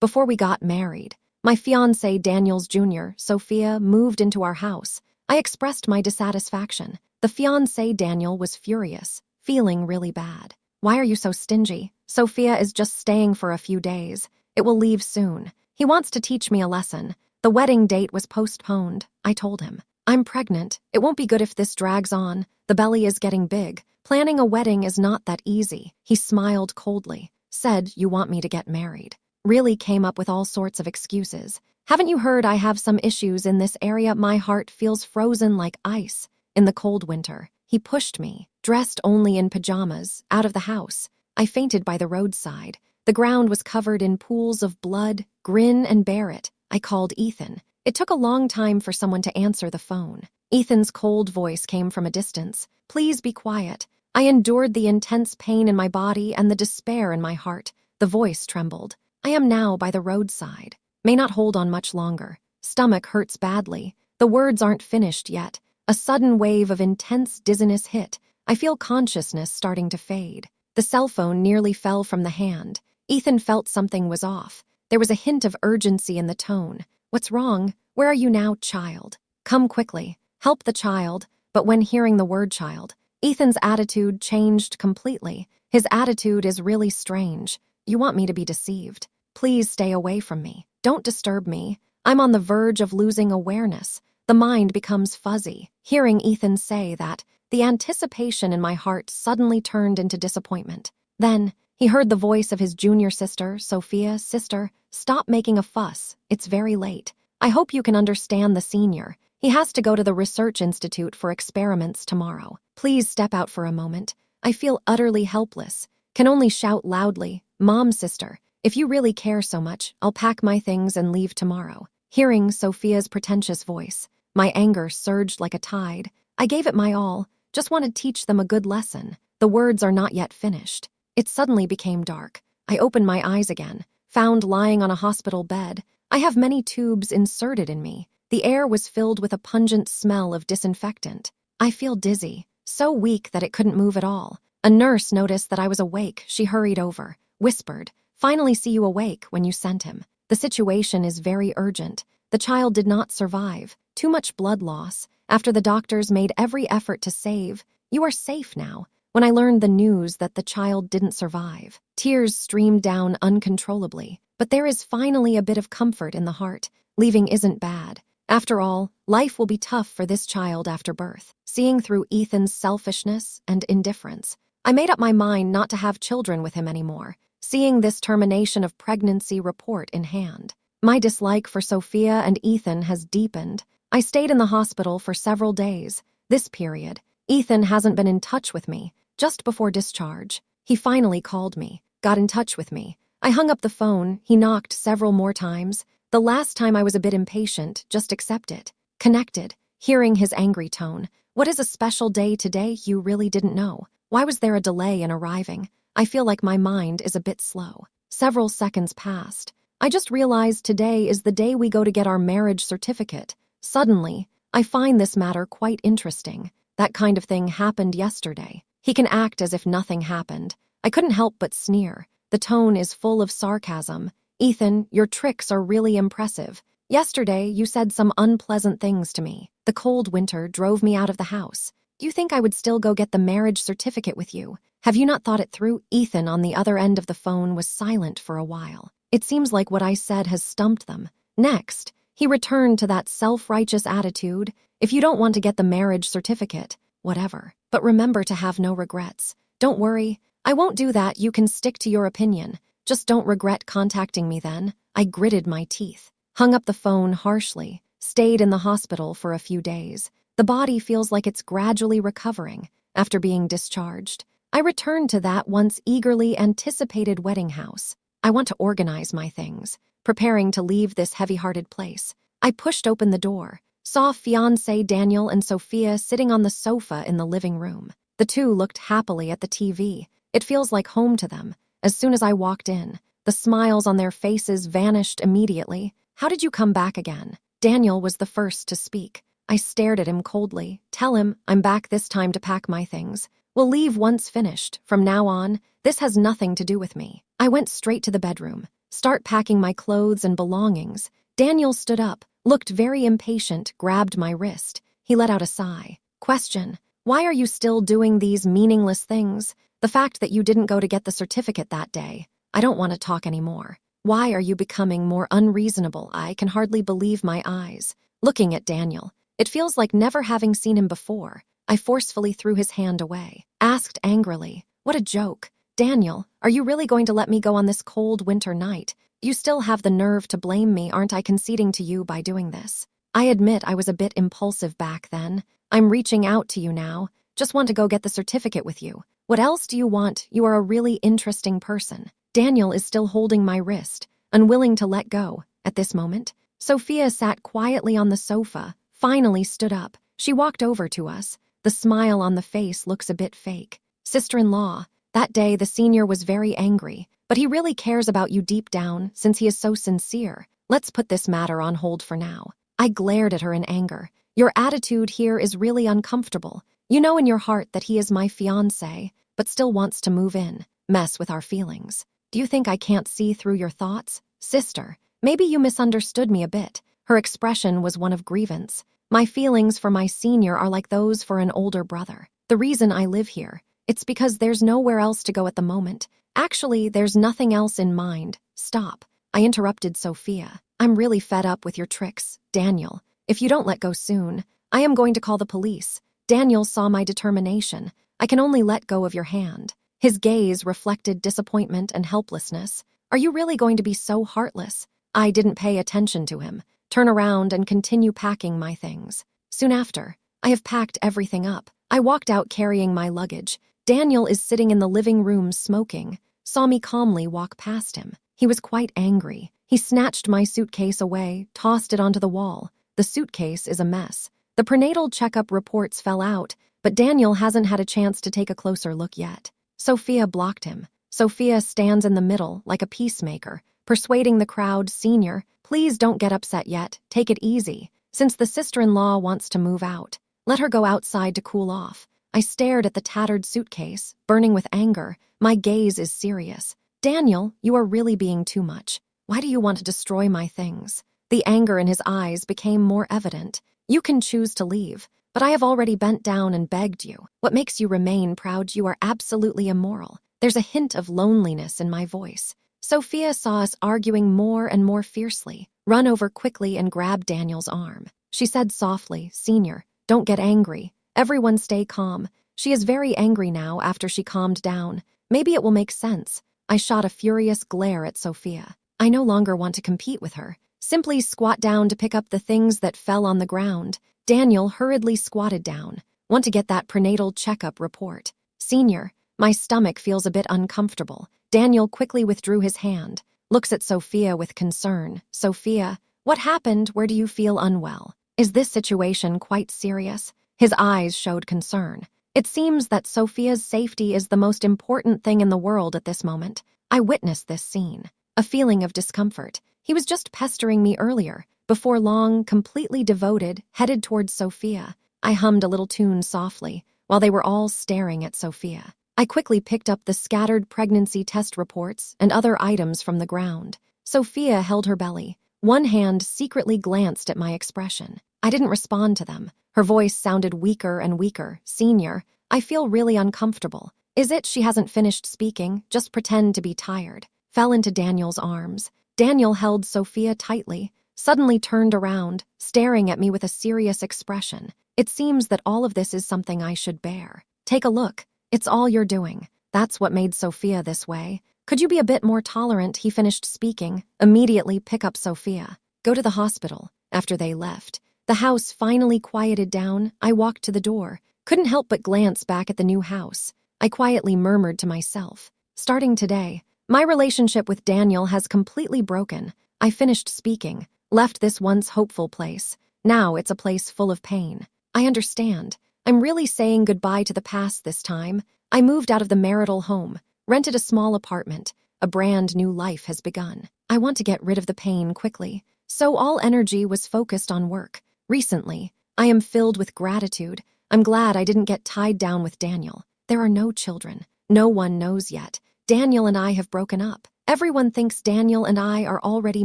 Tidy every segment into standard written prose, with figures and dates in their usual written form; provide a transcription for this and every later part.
before we got married. My fiancé, Daniels Jr., Sophia, moved into our house. I expressed my dissatisfaction. The fiancé, Daniel, was furious, feeling really bad. Why are you so stingy? Sophia is just staying for a few days. It will leave soon. He wants to teach me a lesson. The wedding date was postponed, I told him. I'm pregnant. It won't be good if this drags on. The belly is getting big. Planning a wedding is not that easy. He smiled coldly, said, you want me to get married. Really came up with all sorts of excuses. Haven't you heard I have some issues in this area? My heart feels frozen like ice. In the cold winter, he pushed me, dressed only in pajamas, out of the house. I fainted by the roadside. The ground was covered in pools of blood. Grin and bear it. I called Ethan. It took a long time for someone to answer the phone. Ethan's cold voice came from a distance. Please be quiet. I endured the intense pain in my body and the despair in my heart. The voice trembled. I am now by the roadside. May not hold on much longer. Stomach hurts badly. The words aren't finished yet. A sudden wave of intense dizziness hit. I feel consciousness starting to fade. The cell phone nearly fell from the hand. Ethan felt something was off. There was a hint of urgency in the tone. What's wrong? Where are you now, child? Come quickly. Help the child. But when hearing the word child, Ethan's attitude changed completely. His attitude is really strange. You want me to be deceived. Please stay away from me. Don't disturb me. I'm on the verge of losing awareness. The mind becomes fuzzy. Hearing Ethan say that, the anticipation in my heart suddenly turned into disappointment. Then, he heard the voice of his junior sister, Sophia. Sister, stop making a fuss. It's very late. I hope you can understand the senior. He has to go to the research institute for experiments tomorrow. Please step out for a moment. I feel utterly helpless. Can only shout loudly, Mom, sister, if you really care so much, I'll pack my things and leave tomorrow. Hearing Sophia's pretentious voice, my anger surged like a tide. I gave it my all, just want to teach them a good lesson. The words are not yet finished. It suddenly became dark. I opened my eyes again, found lying on a hospital bed. I have many tubes inserted in me. The air was filled with a pungent smell of disinfectant. I feel dizzy, so weak that it couldn't move at all. A nurse noticed that I was awake. She hurried over, whispered, finally see you awake when you sent him. The situation is very urgent. The child did not survive. Too much blood loss. After the doctors made every effort to save, you are safe now. When I learned the news that the child didn't survive, tears streamed down uncontrollably. But there is finally a bit of comfort in the heart. Leaving isn't bad. After all, life will be tough for this child after birth. Seeing through Ethan's selfishness and indifference, I made up my mind not to have children with him anymore. Seeing this termination of pregnancy report in hand, my dislike for Sophia and Ethan has deepened. I stayed in the hospital for several days. This period, Ethan hasn't been in touch with me. Just before discharge, he finally called me, got in touch with me. I hung up the phone. He knocked several more times. The last time I was a bit impatient, just accept it. Connected, hearing his angry tone. What is a special day today? You really didn't know. Why was there a delay in arriving? I feel like my mind is a bit slow. Several seconds passed. I just realized today is the day we go to get our marriage certificate. Suddenly, I find this matter quite interesting. That kind of thing happened yesterday. He can act as if nothing happened. I couldn't help but sneer. The tone is full of sarcasm. Ethan, your tricks are really impressive. Yesterday, you said some unpleasant things to me. The cold winter drove me out of the house. Do you think I would still go get the marriage certificate with you? Have you not thought it through? Ethan on the other end of the phone was silent for a while. It seems like what I said has stumped them. Next, he returned to that self-righteous attitude. If you don't want to get the marriage certificate, whatever. But remember to have no regrets. Don't worry. I won't do that. You can stick to your opinion. Just don't regret contacting me then. I gritted my teeth, hung up the phone harshly, stayed in the hospital for a few days. The body feels like it's gradually recovering after being discharged. I returned to that once eagerly anticipated wedding house. I want to organize my things, preparing to leave this heavy-hearted place. I pushed open the door, saw fiancé Daniel and Sophia sitting on the sofa in the living room. The two looked happily at the TV. It feels like home to them. As soon as I walked in, the smiles on their faces vanished immediately. How did you come back again? Daniel was the first to speak. I stared at him coldly. Tell him I'm back this time to pack my things. We'll leave once finished. From now on, this has nothing to do with me. I went straight to the bedroom, Start packing my clothes and belongings. Daniel stood up, looked very impatient, grabbed my wrist. He let out a sigh. Question: why are you still doing these meaningless things? The fact that you didn't go to get the certificate that day. I don't want to talk anymore. Why are you becoming more unreasonable? I can hardly believe my eyes. Looking at Daniel, it feels like never having seen him before. I forcefully threw his hand away. Asked angrily, what a joke. Daniel, are you really going to let me go on this cold winter night? You still have the nerve to blame me, aren't I conceding to you by doing this? I admit I was a bit impulsive back then. I'm reaching out to you now. Just want to go get the certificate with you. What else do you want? You are a really interesting person. Daniel is still holding my wrist, unwilling to let go. At this moment, Sophia sat quietly on the sofa, finally stood up. She walked over to us. The smile on the face looks a bit fake. Sister-in-law, that day the senior was very angry, but he really cares about you deep down since he is so sincere. Let's put this matter on hold for now. I glared at her in anger. Your attitude here is really uncomfortable. You know in your heart that he is my fiancé, but still wants to move in, mess with our feelings. Do you think I can't see through your thoughts? Sister, maybe you misunderstood me a bit. Her expression was one of grievance. My feelings for my senior are like those for an older brother. The reason I live here, it's because there's nowhere else to go at the moment. Actually, there's nothing else in mind. Stop. I interrupted Sophia. I'm really fed up with your tricks, Daniel. If you don't let go soon, I am going to call the police. Daniel saw my determination. I can only let go of your hand. His gaze reflected disappointment and helplessness. Are you really going to be so heartless? I didn't pay attention to him. Turn around and continue packing my things. Soon after, I have packed everything up. I walked out carrying my luggage. Daniel is sitting in the living room smoking. Saw me calmly walk past him. He was quite angry. He snatched my suitcase away, tossed it onto the wall. The suitcase is a mess. The prenatal checkup reports fell out, but Daniel hasn't had a chance to take a closer look yet. Sophia blocked him. Sophia stands in the middle like a peacemaker, persuading the crowd, Senior, please don't get upset yet. Take it easy. Since the sister-in-law wants to move out, let her go outside to cool off. I stared at the tattered suitcase, burning with anger. My gaze is serious. Daniel, you are really being too much. Why do you want to destroy my things? The anger in his eyes became more evident. You can choose to leave, but I have already bent down and begged you. What makes you remain proud? You are absolutely immoral. There's a hint of loneliness in my voice. Sophia saw us arguing more and more fiercely. Run over quickly and grab Daniel's arm. She said softly, Senior, don't get angry. Everyone stay calm. She is very angry now after she calmed down. Maybe it will make sense. I shot a furious glare at Sophia. I no longer want to compete with her. Simply squat down to pick up the things that fell on the ground. Daniel hurriedly squatted down. Want to get that prenatal checkup report. Senior, my stomach feels a bit uncomfortable. Daniel quickly withdrew his hand. Looks at Sophia with concern. Sophia, what happened? Where do you feel unwell? Is this situation quite serious? His eyes showed concern. It seems that Sophia's safety is the most important thing in the world at this moment. I witnessed this scene. A feeling of discomfort. He was just pestering me earlier. Before long, completely devoted, headed towards Sophia. I hummed a little tune softly, while they were all staring at Sophia. I quickly picked up the scattered pregnancy test reports and other items from the ground. Sophia held her belly. One hand secretly glanced at my expression. I didn't respond to them. Her voice sounded weaker and weaker. Senior, I feel really uncomfortable. Is it she hasn't finished speaking? Just pretend to be tired. Fell into Daniel's arms. Daniel held Sophia tightly, suddenly turned around, staring at me with a serious expression. It seems that all of this is something I should bear. Take a look. It's all you're doing. That's what made Sophia this way. Could you be a bit more tolerant? He finished speaking. Immediately pick up Sophia. Go to the hospital. After they left, the house finally quieted down. I walked to the door. Couldn't help but glance back at the new house. I quietly murmured to myself, starting today, my relationship with Daniel has completely broken. I finished speaking, left this once hopeful place. Now it's a place full of pain. I understand. I'm really saying goodbye to the past this time. I moved out of the marital home, rented a small apartment. A brand new life has begun. I want to get rid of the pain quickly. So all energy was focused on work. Recently, I am filled with gratitude. I'm glad I didn't get tied down with Daniel. There are no children. No one knows yet. Daniel and I have broken up. Everyone thinks Daniel and I are already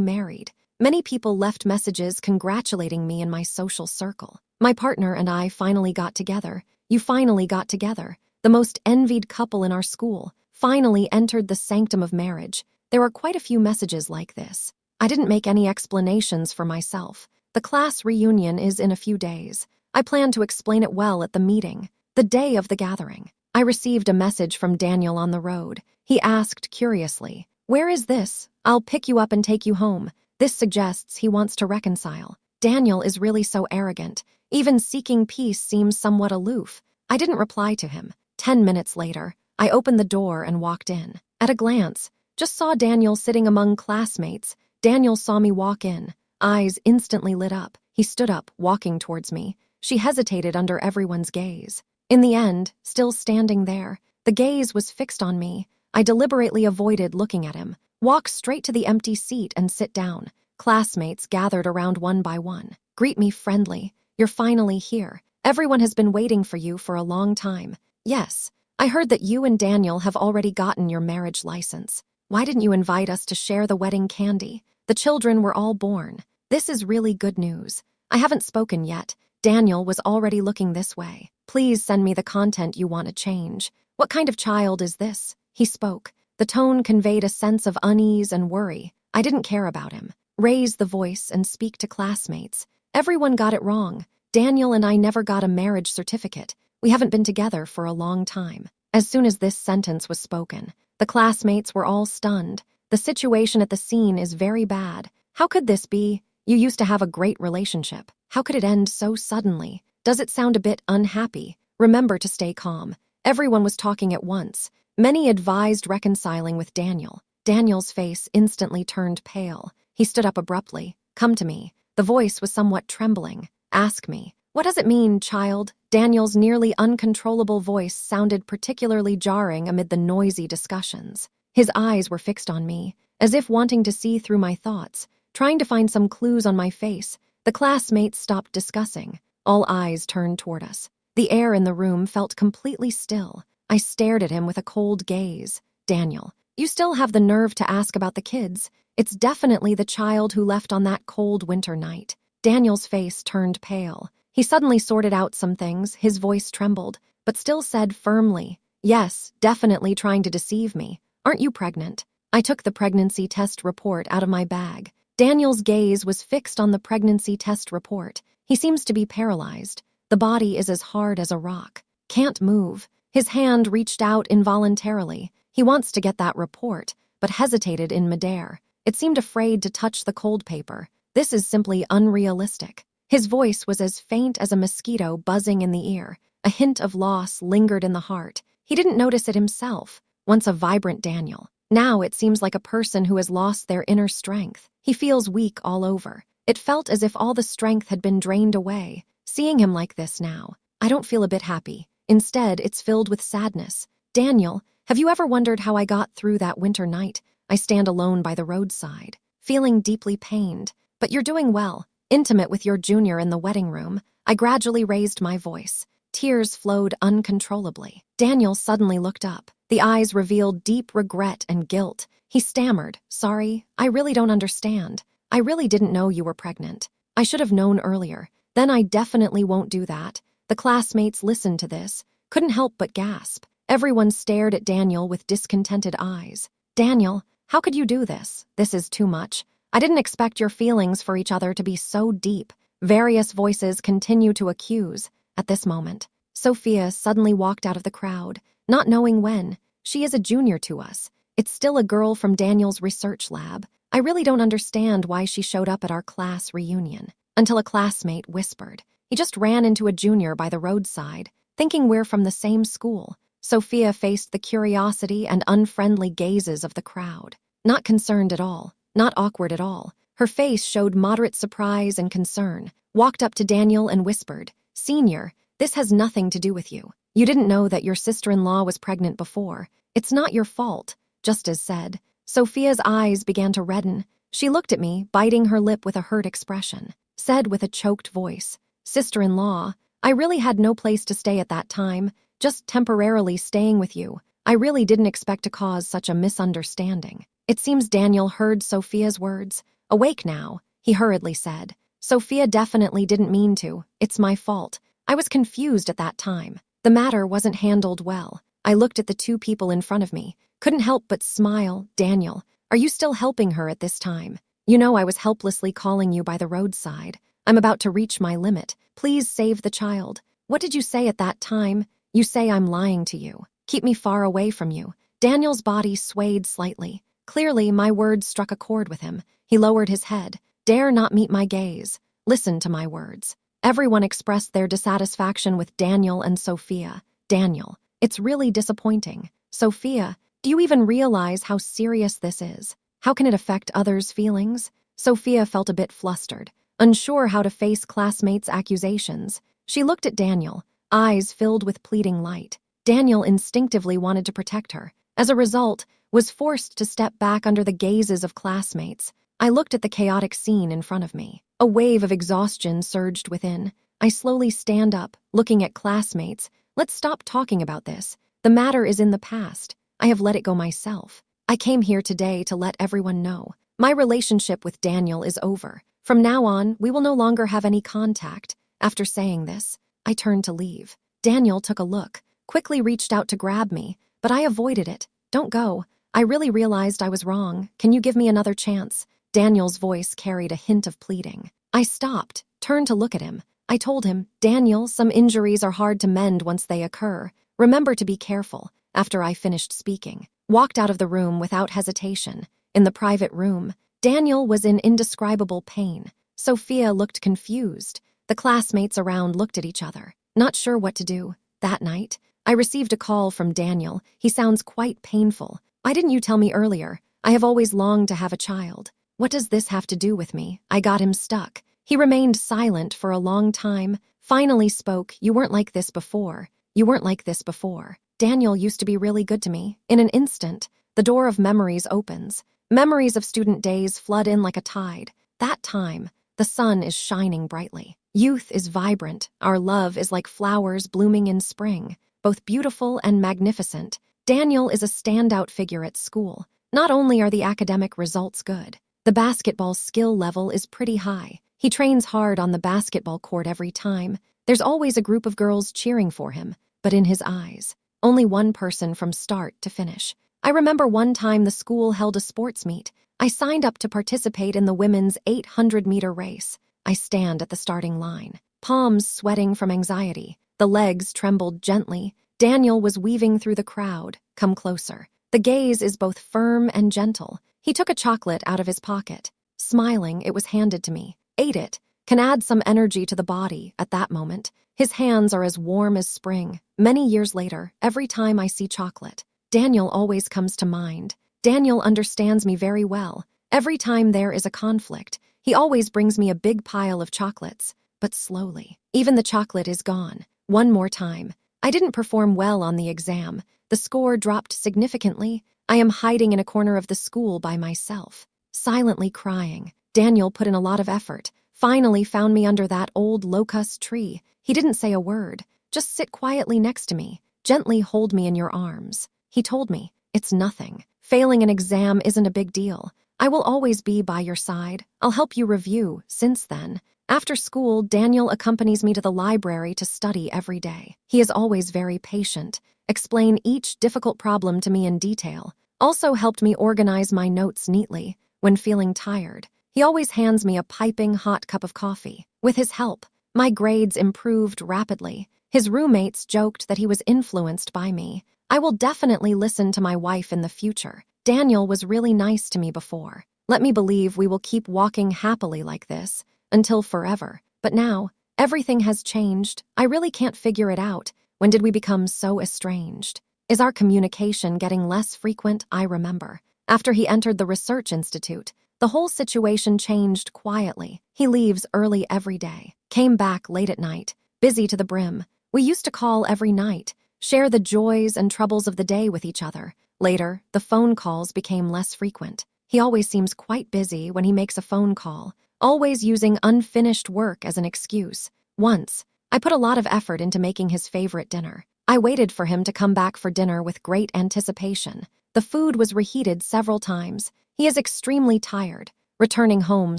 married. Many people left messages congratulating me in my social circle. My partner and I finally got together. You finally got together. The most envied couple in our school finally entered the sanctum of marriage. There were quite a few messages like this. I didn't make any explanations for myself. The class reunion is in a few days. I plan to explain it well at the meeting, the day of the gathering. I received a message from Daniel on the road. He asked curiously, "Where is this? I'll pick you up and take you home." This suggests he wants to reconcile. Daniel is really so arrogant. Even seeking peace seems somewhat aloof. I didn't reply to him. 10 minutes later, I opened the door and walked in. At a glance, just saw Daniel sitting among classmates. Daniel saw me walk in. Eyes instantly lit up. He stood up, walking towards me. She hesitated under everyone's gaze. In the end, still standing there, the gaze was fixed on me. I deliberately avoided looking at him. Walk straight to the empty seat and sit down. Classmates gathered around one by one. Greet me friendly. "You're finally here. Everyone has been waiting for you for a long time." "Yes, I heard that you and Daniel have already gotten your marriage license. Why didn't you invite us to share the wedding candy? The children were all born. This is really good news. I haven't spoken yet. Daniel was already looking this way. Please send me the content you want to change. What kind of child is this?" He spoke. The tone conveyed a sense of unease and worry. I didn't care about him. Raise the voice and speak to classmates. Everyone got it wrong. Daniel and I never got a marriage certificate. We haven't been together for a long time. As soon as this sentence was spoken, the classmates were all stunned. The situation at the scene is very bad. How could this be? You used to have a great relationship. How could it end so suddenly? Does it sound a bit unhappy? Remember to stay calm. Everyone was talking at once. Many advised reconciling with Daniel. Daniel's face instantly turned pale. He stood up abruptly. "Come to me." The voice was somewhat trembling. "Ask me. What does it mean, child?" Daniel's nearly uncontrollable voice sounded particularly jarring amid the noisy discussions. His eyes were fixed on me, as if wanting to see through my thoughts, trying to find some clues on my face. The classmates stopped discussing. All eyes turned toward us. The air in the room felt completely still. I stared at him with a cold gaze. "Daniel, you still have the nerve to ask about the kids. It's definitely the child who left on that cold winter night." Daniel's face turned pale. He suddenly sorted out some things, his voice trembled, but still said firmly, "Yes, definitely trying to deceive me. Aren't you pregnant?" I took the pregnancy test report out of my bag. Daniel's gaze was fixed on the pregnancy test report. He seems to be paralyzed. The body is as hard as a rock. Can't move. His hand reached out involuntarily. He wants to get that report, but hesitated in midair. It seemed afraid to touch the cold paper. This is simply unrealistic. His voice was as faint as a mosquito buzzing in the ear. A hint of loss lingered in the heart. He didn't notice it himself. Once a vibrant Daniel. Now it seems like a person who has lost their inner strength. He feels weak all over. It felt as if all the strength had been drained away. Seeing him like this now, I don't feel a bit happy. Instead, it's filled with sadness. "Daniel, have you ever wondered how I got through that winter night? I stand alone by the roadside, feeling deeply pained. But you're doing well. Intimate with your junior in the wedding room." I gradually raised my voice. Tears flowed uncontrollably. Daniel suddenly looked up. The eyes revealed deep regret and guilt. He stammered, "Sorry, I really don't understand. I really didn't know you were pregnant. I should have known earlier. Then I definitely won't do that." The classmates listened to this, couldn't help but gasp. Everyone stared at Daniel with discontented eyes. "Daniel, how could you do this? This is too much. I didn't expect your feelings for each other to be so deep." Various voices continue to accuse. At this moment, Sophia suddenly walked out of the crowd, not knowing when. She is a junior to us. It's still a girl from Daniel's research lab. I really don't understand why she showed up at our class reunion. Until a classmate whispered, "He just ran into a junior by the roadside, thinking we're from the same school." Sophia faced the curiosity and unfriendly gazes of the crowd. Not concerned at all, not awkward at all. Her face showed moderate surprise and concern. Walked up to Daniel and whispered, "Senior, this has nothing to do with you. You didn't know that your sister-in-law was pregnant before. It's not your fault." Just as said, Sophia's eyes began to redden. She looked at me, biting her lip with a hurt expression. Said with a choked voice, "Sister-in-law, I really had no place to stay at that time, just temporarily staying with you. I really didn't expect to cause such a misunderstanding." It seems Daniel heard Sophia's words. Awake now, he hurriedly said. Sophia definitely didn't mean to. It's my fault. I was confused at that time. The matter wasn't handled well. I looked at the two people in front of me. Couldn't help but smile. Daniel, are you still helping her at this time? You know I was helplessly calling you by the roadside. I'm about to reach my limit. Please save the child. What did you say at that time? You say I'm lying to you. Keep me far away from you. Daniel's body swayed slightly. Clearly, my words struck a chord with him. He lowered his head. Dare not meet my gaze. Listen to my words. Everyone expressed their dissatisfaction with Daniel and Sophia. Daniel, it's really disappointing. Sophia, do you even realize how serious this is? How can it affect others' feelings? Sophia felt a bit flustered, unsure how to face classmates' accusations. She looked at Daniel, eyes filled with pleading light. Daniel instinctively wanted to protect her. As a result, was forced to step back under the gazes of classmates. I looked at the chaotic scene in front of me. A wave of exhaustion surged within. I slowly stand up, looking at classmates. Let's stop talking about this. The matter is in the past. I have let it go myself. I came here today to let everyone know. My relationship with Daniel is over. From now on, we will no longer have any contact. After saying this, I turned to leave. Daniel took a look, quickly reached out to grab me, but I avoided it. Don't go. I really realized I was wrong. Can you give me another chance? Daniel's voice carried a hint of pleading. I stopped, turned to look at him. I told him, Daniel, some injuries are hard to mend once they occur. Remember to be careful. After I finished speaking, walked out of the room without hesitation. In the private room, Daniel was in indescribable pain. Sophia looked confused. The classmates around looked at each other, not sure what to do. That night, I received a call from Daniel. He sounds quite painful. Why didn't you tell me earlier? I have always longed to have a child. What does this have to do with me? I got him stuck. He remained silent for a long time, finally spoke. You weren't like this before. You weren't like this before. Daniel used to be really good to me. In an instant, the door of memories opens. Memories of student days flood in like a tide. That time, the sun is shining brightly. Youth is vibrant. Our love is like flowers blooming in spring, both beautiful and magnificent. Daniel is a standout figure at school. Not only are the academic results good, the basketball skill level is pretty high. He trains hard on the basketball court every time. There's always a group of girls cheering for him, but in his eyes, only one person from start to finish. I remember one time the school held a sports meet. I signed up to participate in the women's 800-meter race. I stand at the starting line, palms sweating from anxiety. The legs trembled gently. Daniel was weaving through the crowd. Come closer. The gaze is both firm and gentle. He took a chocolate out of his pocket. Smiling, it was handed to me. Ate it. Can add some energy to the body at that moment. His hands are as warm as spring. Many years later, every time I see chocolate, Daniel always comes to mind. Daniel understands me very well. Every time there is a conflict, he always brings me a big pile of chocolates. But slowly, even the chocolate is gone. One more time. I didn't perform well on the exam. The score dropped significantly. I am hiding in a corner of the school by myself, silently crying. Daniel put in a lot of effort, finally found me under that old locust tree. He didn't say a word, just sit quietly next to me, gently hold me in your arms. He told me, it's nothing. Failing an exam isn't a big deal. I will always be by your side. I'll help you review. Since then, after school, Daniel accompanies me to the library to study every day. He is always very patient, explain each difficult problem to me in detail, also helped me organize my notes neatly. When feeling tired, he always hands me a piping hot cup of coffee. With his help, my grades improved rapidly. His roommates joked that he was influenced by me. I will definitely listen to my wife in the future. Daniel was really nice to me before. Let me believe we will keep walking happily like this until forever. But now, everything has changed. I really can't figure it out. When did we become so estranged? Is our communication getting less frequent? I remember. After he entered the research institute, the whole situation changed quietly. He leaves early every day, came back late at night, busy to the brim. We used to call every night, share the joys and troubles of the day with each other. Later, the phone calls became less frequent. He always seems quite busy when he makes a phone call, always using unfinished work as an excuse. Once, I put a lot of effort into making his favorite dinner. I waited for him to come back for dinner with great anticipation. The food was reheated several times. He is extremely tired, returning home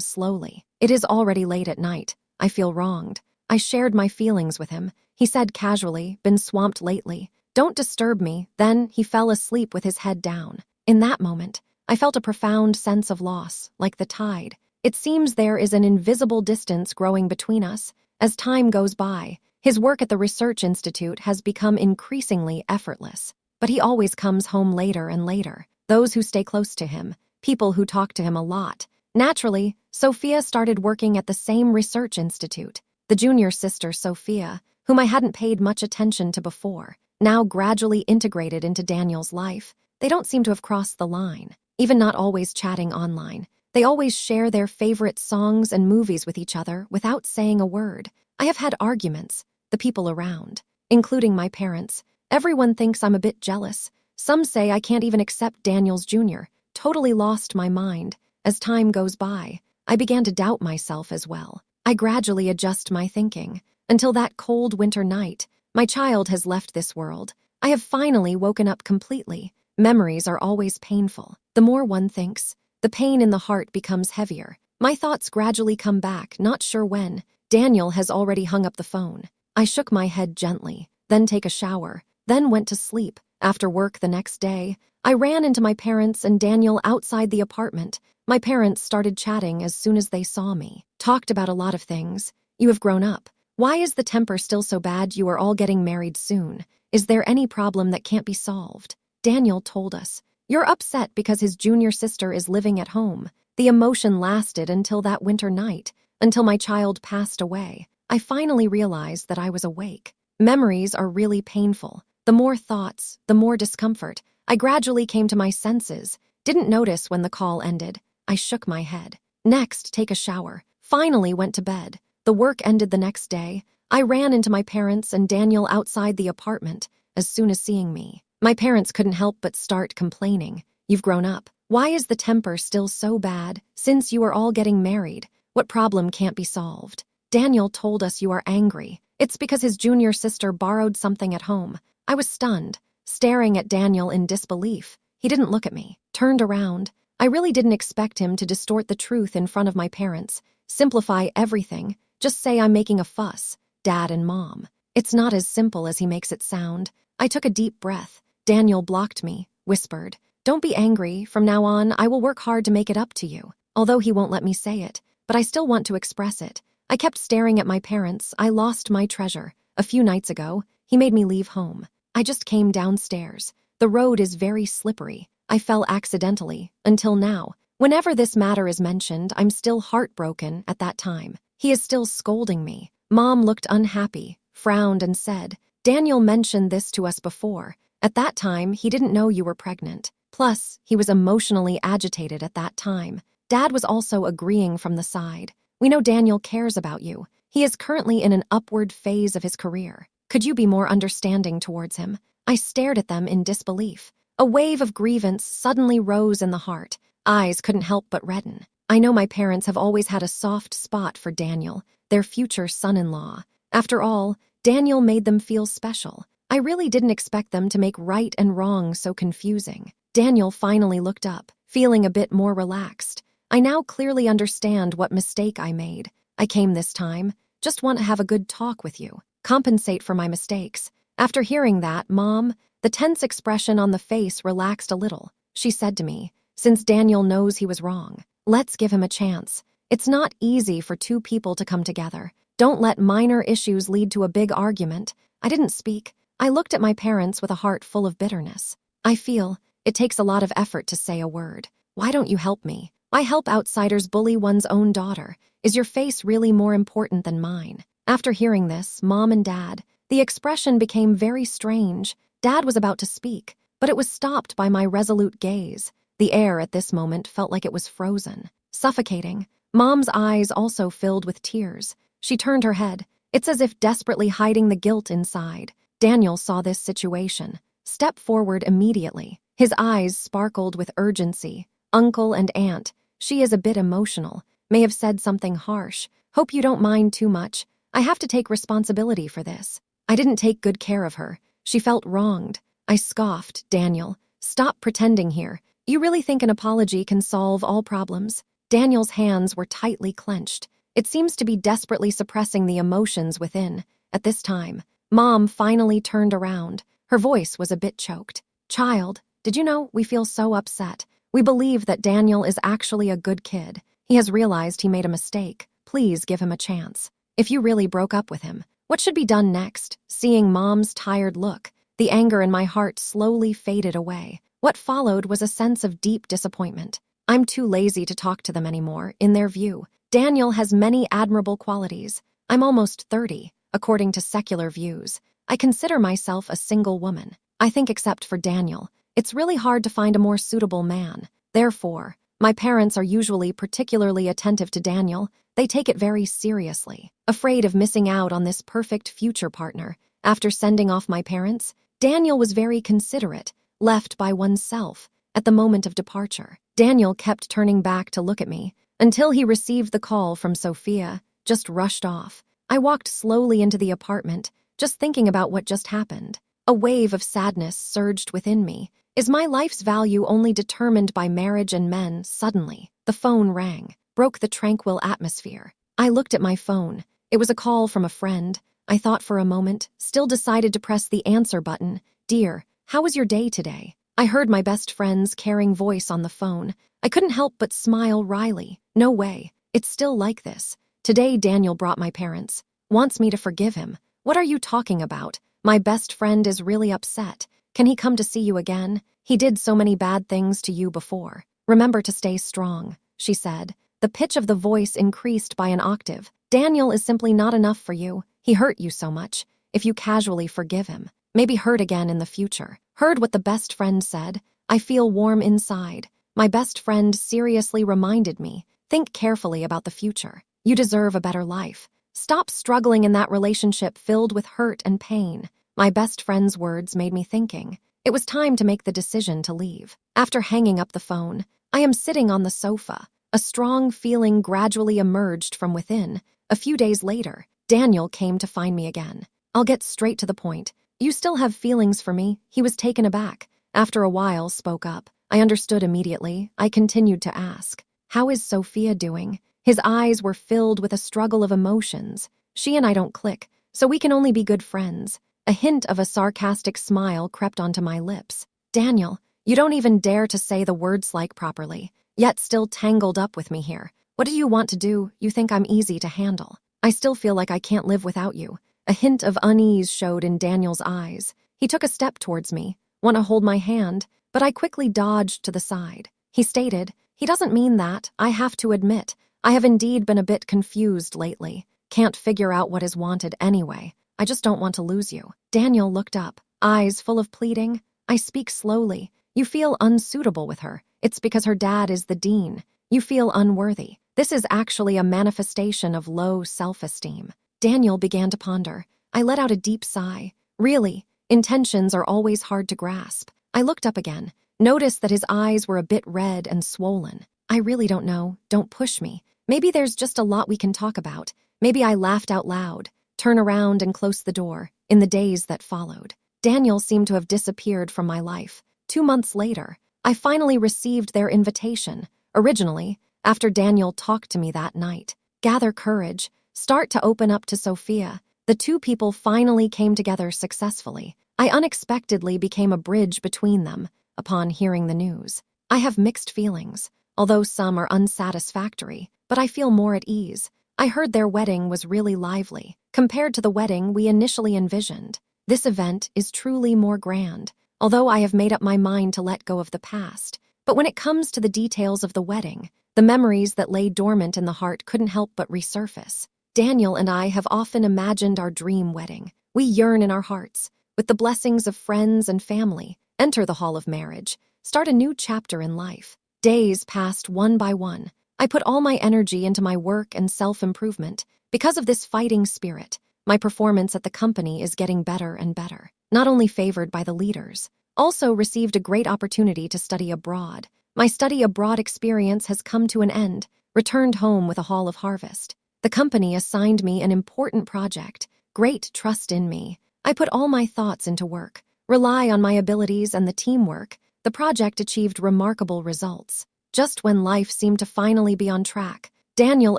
slowly. It is already late at night. I feel wronged. I shared my feelings with him. He said casually, "Been swamped lately. Don't disturb me." Then he fell asleep with his head down. In that moment, I felt a profound sense of loss, like the tide. It seems there is an invisible distance growing between us. As time goes by, his work at the research institute has become increasingly effortless. But he always comes home later and later. Those who stay close to him, people who talk to him a lot. Naturally, Sophia started working at the same research institute. The junior sister, Sophia, whom I hadn't paid much attention to before, now gradually integrated into Daniel's life. They don't seem to have crossed the line, even not always chatting online. They always share their favorite songs and movies with each other without saying a word. I have had arguments, the people around, including my parents. Everyone thinks I'm a bit jealous. Some say I can't even accept Daniels Jr. Totally lost my mind. As time goes by, I began to doubt myself as well. I gradually adjust my thinking. Until that cold winter night, my child has left this world. I have finally woken up completely. Memories are always painful. The more one thinks, the pain in the heart becomes heavier. My thoughts gradually come back, not sure when. Daniel has already hung up the phone. I shook my head gently, then take a shower, then went to sleep. After work the next day, I ran into my parents and Daniel outside the apartment. My parents started chatting as soon as they saw me. Talked about a lot of things. "You have grown up. Why is the temper still so bad? You are all getting married soon. Is there any problem that can't be solved?" Daniel told us, "You're upset because his junior sister is living at home." The emotion lasted until that winter night, until my child passed away. I finally realized that I was awake. Memories are really painful. The more thoughts, the more discomfort. I gradually came to my senses. Didn't notice when the call ended. I shook my head. Next, take a shower. Finally went to bed. The work ended the next day. I ran into my parents and Daniel outside the apartment as soon as seeing me. My parents couldn't help but start complaining. "You've grown up. Why is the temper still so bad? Since you are all getting married, what problem can't be solved?" Daniel told us, "You are angry. It's because his junior sister borrowed something at home." I was stunned, staring at Daniel in disbelief. He didn't look at me, turned around. I really didn't expect him to distort the truth in front of my parents, simplify everything, just say I'm making a fuss, Dad and Mom. It's not as simple as he makes it sound. I took a deep breath. Daniel blocked me, whispered, "Don't be angry. From now on, I will work hard to make it up to you." Although he won't let me say it, but I still want to express it. I kept staring at my parents. I lost my treasure. A few nights ago, he made me leave home. I just came downstairs. The road is very slippery. I fell accidentally, until now. Whenever this matter is mentioned, I'm still heartbroken at that time. He is still scolding me. Mom looked unhappy, frowned and said, "Daniel mentioned this to us before. At that time, he didn't know you were pregnant. Plus, he was emotionally agitated at that time." Dad was also agreeing from the side. "We know Daniel cares about you. He is currently in an upward phase of his career. Could you be more understanding towards him?" I stared at them in disbelief. A wave of grievance suddenly rose in the heart. Eyes couldn't help but redden. I know my parents have always had a soft spot for Daniel, their future son-in-law. After all, Daniel made them feel special. I really didn't expect them to make right and wrong so confusing. Daniel finally looked up, feeling a bit more relaxed. "I now clearly understand what mistake I made. I came this time. Just want to have a good talk with you. Compensate for my mistakes." After hearing that, Mom, the tense expression on the face relaxed a little. She said to me, "Since Daniel knows he was wrong, let's give him a chance. It's not easy for two people to come together. Don't let minor issues lead to a big argument." I didn't speak. I looked at my parents with a heart full of bitterness. "I feel it takes a lot of effort to say a word. Why don't you help me? Why help outsiders bully one's own daughter? Is your face really more important than mine?" After hearing this, Mom and Dad, the expression became very strange. Dad was about to speak, but it was stopped by my resolute gaze. The air at this moment felt like it was frozen, suffocating. Mom's eyes also filled with tears. She turned her head. It's as if desperately hiding the guilt inside. Daniel saw this situation. Stepped forward immediately. His eyes sparkled with urgency. "Uncle and Aunt, she is a bit emotional. May have said something harsh. Hope you don't mind too much. I have to take responsibility for this. I didn't take good care of her. She felt wronged." I scoffed, "Daniel, Stop pretending here. You really think an apology can solve all problems? Daniel's hands were tightly clenched. It seems to be desperately suppressing the emotions within. At this time, Mom finally turned around. Her voice was a bit choked. Child, did you know we feel so upset? We believe that Daniel is actually a good kid. He has realized he made a mistake. Please give him a chance. If you really broke up with him, what should be done next? Seeing Mom's tired look, the anger in my heart slowly faded away. What followed was a sense of deep disappointment. I'm too lazy to talk to them anymore, in their view. Daniel has many admirable qualities. I'm almost 30, according to secular views. I consider myself a single woman. I think except for Daniel, it's really hard to find a more suitable man. Therefore, my parents are usually particularly attentive to Daniel. They take it very seriously. Afraid of missing out on this perfect future partner, after sending off my parents, Daniel was very considerate, left by oneself. At the moment of departure, Daniel kept turning back to look at me, until he received the call from Sophia, just rushed off. I walked slowly into the apartment, just thinking about what just happened. A wave of sadness surged within me. Is my life's value only determined by marriage and men? Suddenly, the phone rang, broke the tranquil atmosphere. I looked at my phone. It was a call from a friend. I thought for a moment, still decided to press the answer button. Dear, how was your day today? I heard my best friend's caring voice on the phone. I couldn't help but smile wryly. No way. It's still like this. Today Daniel brought my parents. Wants me to forgive him. What are you talking about? My best friend is really upset. Can he come to see you again? He did so many bad things to you before. Remember to stay strong, she said. The pitch of the voice increased by an octave. Daniel is simply not enough for you. He hurt you so much. If you casually forgive him, maybe hurt again in the future. Heard what the best friend said? I feel warm inside. My best friend seriously reminded me, think carefully about the future. You deserve a better life. Stop struggling in that relationship filled with hurt and pain. My best friend's words made me thinking. It was time to make the decision to leave. After hanging up the phone, I am sitting on the sofa. A strong feeling gradually emerged from within. A few days later, Daniel came to find me again. I'll get straight to the point. You still have feelings for me? He was taken aback. After a while, spoke up. I understood immediately. I continued to ask, how is Sophia doing? His eyes were filled with a struggle of emotions. She and I don't click, so we can only be good friends. A hint of a sarcastic smile crept onto my lips. Daniel, you don't even dare to say the words like properly, yet still tangled up with me here. What do you want to do? You think I'm easy to handle. I still feel like I can't live without you. A hint of unease showed in Daniel's eyes. He took a step towards me, want to hold my hand, but I quickly dodged to the side. He stated, he doesn't mean that. I have to admit, I have indeed been a bit confused lately. Can't figure out what is wanted anyway. I just don't want to lose you. Daniel looked up, eyes full of pleading. I speak slowly. You feel unsuitable with her. It's because her dad is the dean. You feel unworthy. This is actually a manifestation of low self-esteem. Daniel began to ponder. I let out a deep sigh. Really, intentions are always hard to grasp. I looked up again, noticed that his eyes were a bit red and swollen. I really don't know. Don't push me. Maybe there's just a lot we can talk about. Maybe I laughed out loud, turn around and close the door. In the days that followed, Daniel seemed to have disappeared from my life. 2 months later, I finally received their invitation. Originally, after Daniel talked to me that night. Gather courage. Start to open up to Sophia. The two people finally came together successfully. I unexpectedly became a bridge between them upon hearing the news. I have mixed feelings, although some are unsatisfactory, but I feel more at ease. I heard their wedding was really lively, compared to the wedding we initially envisioned. This event is truly more grand, although I have made up my mind to let go of the past. But when it comes to the details of the wedding, the memories that lay dormant in the heart couldn't help but resurface. Daniel and I have often imagined our dream wedding. We yearn in our hearts, with the blessings of friends and family, enter the hall of marriage, start a new chapter in life. Days passed one by one. I put all my energy into my work and self-improvement. Because of this fighting spirit, my performance at the company is getting better and better. Not only favored by the leaders, also received a great opportunity to study abroad. My study abroad experience has come to an end, returned home with a haul of harvest. The company assigned me an important project, great trust in me. I put all my thoughts into work, rely on my abilities and the teamwork. The project achieved remarkable results. Just when life seemed to finally be on track, Daniel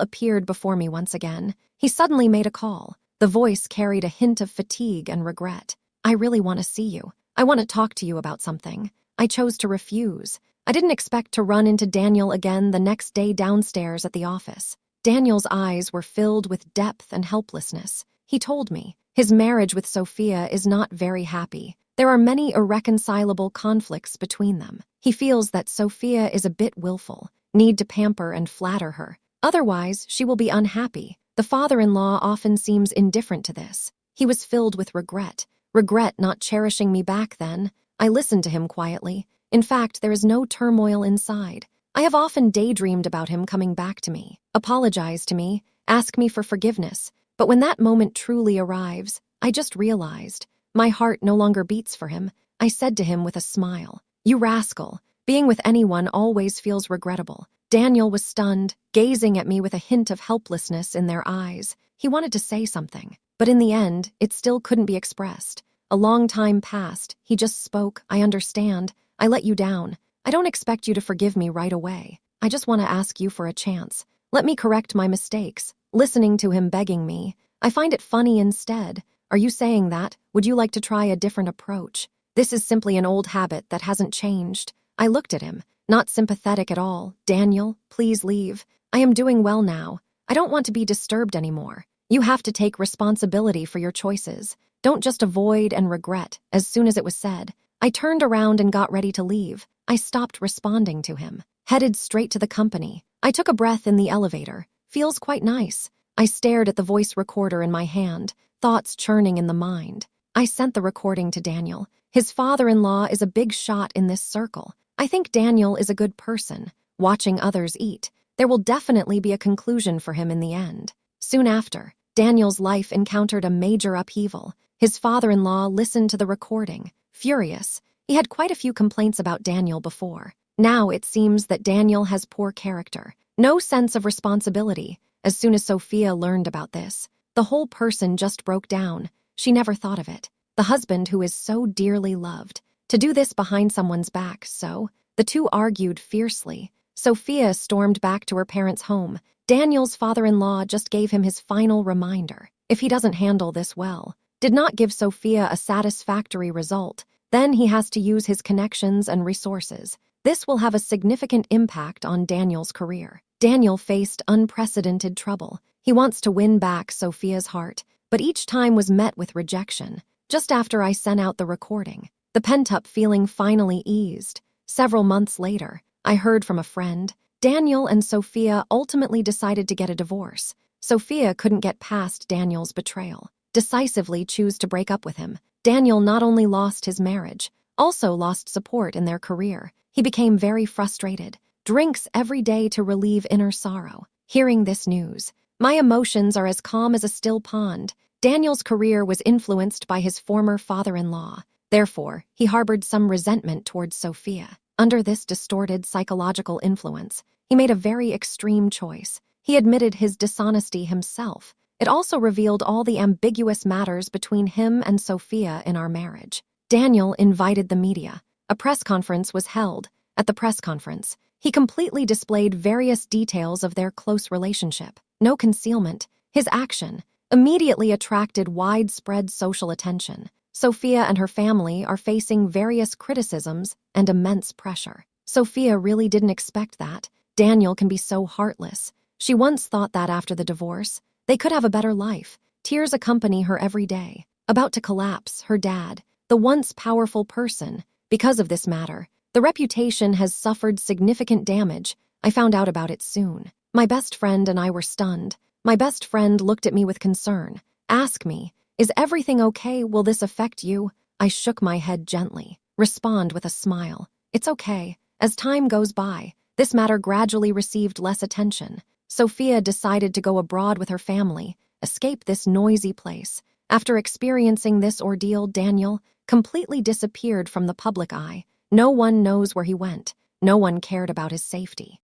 appeared before me once again. He suddenly made a call. The voice carried a hint of fatigue and regret. "I really want to see you. I want to talk to you about something." I chose to refuse. I didn't expect to run into Daniel again the next day downstairs at the office. Daniel's eyes were filled with depth and helplessness. He told me his marriage with Sophia is not very happy. There are many irreconcilable conflicts between them. He feels that Sophia is a bit willful, need to pamper and flatter her. Otherwise, she will be unhappy. The father-in-law often seems indifferent to this. He was filled with regret not cherishing me back then. I listened to him quietly. In fact, there is no turmoil inside. I have often daydreamed about him coming back to me, apologize to me, ask me for forgiveness. But when that moment truly arrives, I just realized my heart no longer beats for him. I said to him with a smile, "You rascal, being with anyone always feels regrettable." Daniel was stunned, gazing at me with a hint of helplessness in their eyes. He wanted to say something, but in the end, it still couldn't be expressed. A long time passed. He just spoke, "I understand. I let you down. I don't expect you to forgive me right away. I just want to ask you for a chance. Let me correct my mistakes." Listening to him begging me, I find it funny instead. "Are you saying that? Would you like to try a different approach?" This is simply an old habit that hasn't changed. I looked at him, not sympathetic at all. "Daniel, please leave. I am doing well now. I don't want to be disturbed anymore. You have to take responsibility for your choices. Don't just avoid and regret." As soon as it was said, I turned around and got ready to leave. I stopped responding to him, headed straight to the company. I took a breath in the elevator. Feels quite nice. I stared at the voice recorder in my hand, thoughts churning in the mind. I sent the recording to Daniel. His father-in-law is a big shot in this circle. I think Daniel is a good person, watching others eat. There will definitely be a conclusion for him in the end. Soon after, Daniel's life encountered a major upheaval. His father-in-law listened to the recording, furious. He had quite a few complaints about Daniel before. Now it seems that Daniel has poor character, no sense of responsibility. As soon as Sophia learned about this, the whole person just broke down. She never thought of it. The husband who is so dearly loved, to do this behind someone's back, so the two argued fiercely. Sophia stormed back to her parents' home. Daniel's father-in-law just gave him his final reminder. If he doesn't handle this well, did not give Sophia a satisfactory result, then he has to use his connections and resources. This will have a significant impact on Daniel's career. Daniel faced unprecedented trouble. He wants to win back Sophia's heart, but each time was met with rejection. Just after I sent out the recording, the pent-up feeling finally eased. Several months later, I heard from a friend. Daniel and Sophia ultimately decided to get a divorce. Sophia couldn't get past Daniel's betrayal, decisively choose to break up with him. Daniel not only lost his marriage, also lost support in their career. He became very frustrated, drinks every day to relieve inner sorrow. Hearing this news, my emotions are as calm as a still pond. Daniel's career was influenced by his former father-in-law. Therefore, he harbored some resentment towards Sophia. Under this distorted psychological influence, he made a very extreme choice. He admitted his dishonesty himself. It also revealed all the ambiguous matters between him and Sophia in our marriage. Daniel invited the media. A press conference was held. At the press conference, he completely displayed various details of their close relationship. No concealment. His action immediately attracted widespread social attention. Sophia and her family are facing various criticisms and immense pressure. Sophia really didn't expect that. Daniel can be so heartless. She once thought that after the divorce, they could have a better life. Tears accompany her every day. About to collapse, her dad, the once powerful person. Because of this matter, the reputation has suffered significant damage. I found out about it soon. My best friend and I were stunned. My best friend looked at me with concern. Ask me, "Is everything okay? Will this affect you?" I shook my head gently. Respond with a smile. "It's okay. As time goes by, this matter gradually received less attention. Sophia decided to go abroad with her family, escape this noisy place. After experiencing this ordeal, Daniel completely disappeared from the public eye. No one knows where he went. No one cared about his safety.